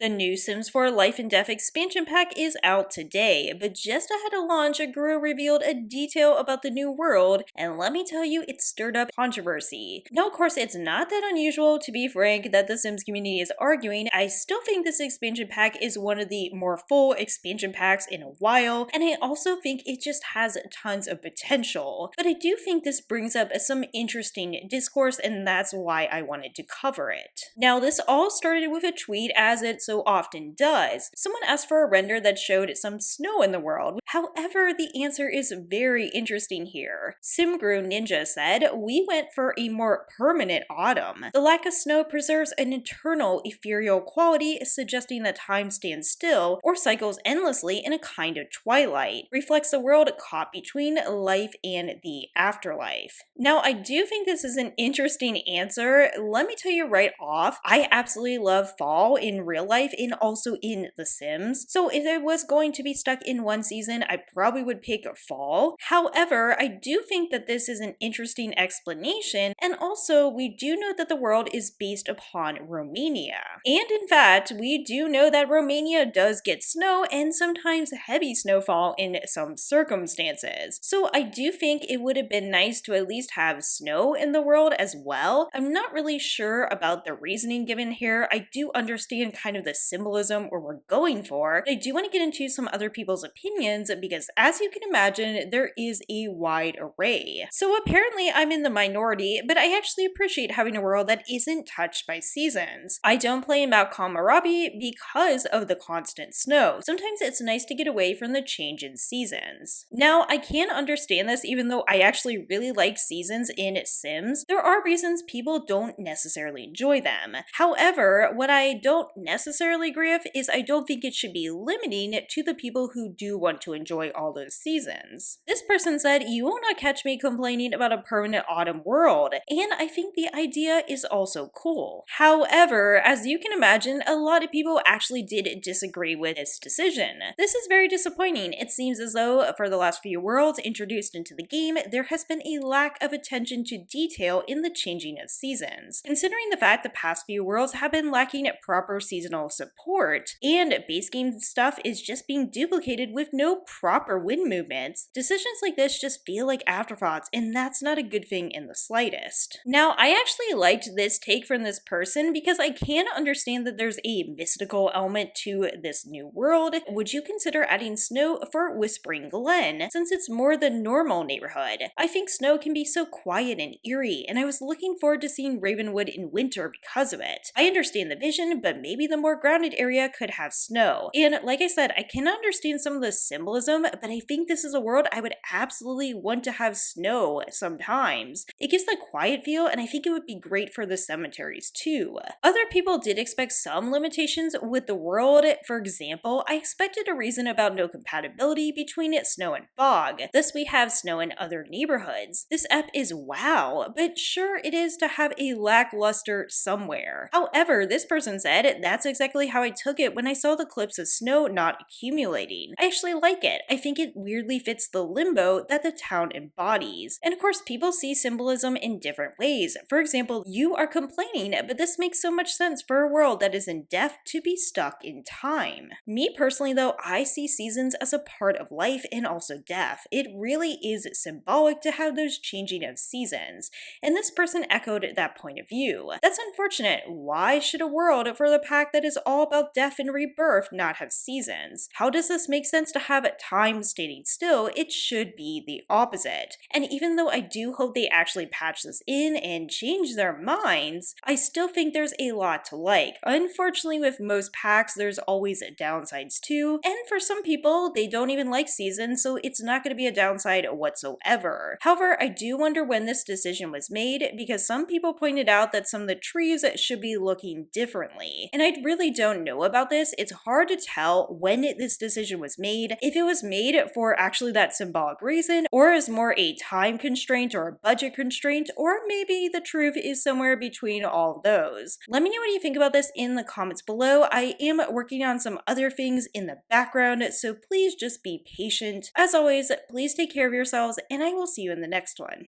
The new Sims 4 Life and Death expansion pack is out today, but just ahead of launch, a guru revealed a detail about the new world, and let me tell you, it stirred up controversy. Now, of course, it's not that unusual, to be frank, that the Sims community is arguing. I still think this expansion pack is one of the more full expansion packs in a while, and I also think it just has tons of potential. But I do think this brings up some interesting discourse, and that's why I wanted to cover it. Now, this all started with a tweet, as it so often does. Someone asked for a render that showed some snow in the world. However, the answer is very interesting here. Simgrew Ninja said, "We went for a more permanent autumn. The lack of snow preserves an eternal ethereal quality, suggesting that time stands still or cycles endlessly in a kind of twilight. Reflects the world caught between life and the afterlife." Now, I do think this is an interesting answer. Let me tell you right off, I absolutely love fall in real life and also in The Sims. So if I was going to be stuck in one season, I probably would pick fall. However, I do think that this is an interesting explanation, and also we do know that the world is based upon Romania. And in fact, we do know that Romania does get snow and sometimes heavy snowfall in some circumstances. So I do think it would have been nice to at least have snow in the world as well. I'm not really sure about the reasoning given here. I do understand kind of the symbolism where we're going for. I do want to get into some other people's opinions because, as you can imagine, there is a wide array. So apparently I'm in the minority, but I actually appreciate having a world that isn't touched by seasons. I don't play in Mount Kamarabi because of the constant snow. Sometimes it's nice to get away from the change in seasons. Now, I can understand this even though I actually really like seasons in Sims. There are reasons people don't necessarily enjoy them. However, what I don't necessarily agree with is I don't think it should be limiting to the people who do want to enjoy all those seasons. This person said, "You will not catch me complaining about a permanent autumn world," and I think the idea is also cool. However, as you can imagine, a lot of people actually did disagree with this decision. This is very disappointing. It seems as though for the last few worlds introduced into the game, there has been a lack of attention to detail in the changing of seasons. Considering the fact the past few worlds have been lacking proper seasonal support, and base game stuff is just being duplicated with no proper wind movements, decisions like this just feel like afterthoughts, and that's not a good thing in the slightest. Now, I actually liked this take from this person because I can understand that there's a mystical element to this new world. Would you consider adding snow for Whispering Glen, since it's more the normal neighborhood? I think snow can be so quiet and eerie, and I was looking forward to seeing Ravenwood in winter because of it. I understand the vision, but maybe the more grounded area could have snow. And like I said, I can understand some of the symbolism, but I think this is a world I would absolutely want to have snow sometimes. It gives that quiet feel, and I think it would be great for the cemeteries too. Other people did expect some limitations with the world. For example, I expected a reason about no compatibility between snow and fog. Thus, we have snow in other neighborhoods. This ep is wow, but sure it is to have a lackluster somewhere. However, this person said, "That's exactly how I took it when I saw the clips of snow not accumulating. I actually like it. I think it weirdly fits the limbo that the town embodies." And of course, people see symbolism in different ways. For example, you are complaining, but this makes so much sense for a world that is in death to be stuck in time. Me personally though, I see seasons as a part of life and also death. It really is symbolic to have those changing of seasons, and this person echoed that point of view. That's unfortunate. Why should a world for the pack that is all about death and rebirth not have seasons? How does this make sense to have time standing still? It should be the opposite. And even though I do hope they actually patch this in and change their minds, I still think there's a lot to like. Unfortunately, with most packs, there's always downsides too, and for some people, they don't even like seasons, so it's not going to be a downside whatsoever. However, I do wonder when this decision was made, because some people pointed out that some of the trees should be looking differently. And I really don't know about this. It's hard to tell when this decision was made, if it was made for actually that symbolic reason, or is more a time constraint or a budget constraint, or maybe the truth is somewhere between all of those. Let me know what you think about this in the comments below. I am working on some other things in the background, so please just be patient. As always, please take care of yourselves, and I will see you in the next one.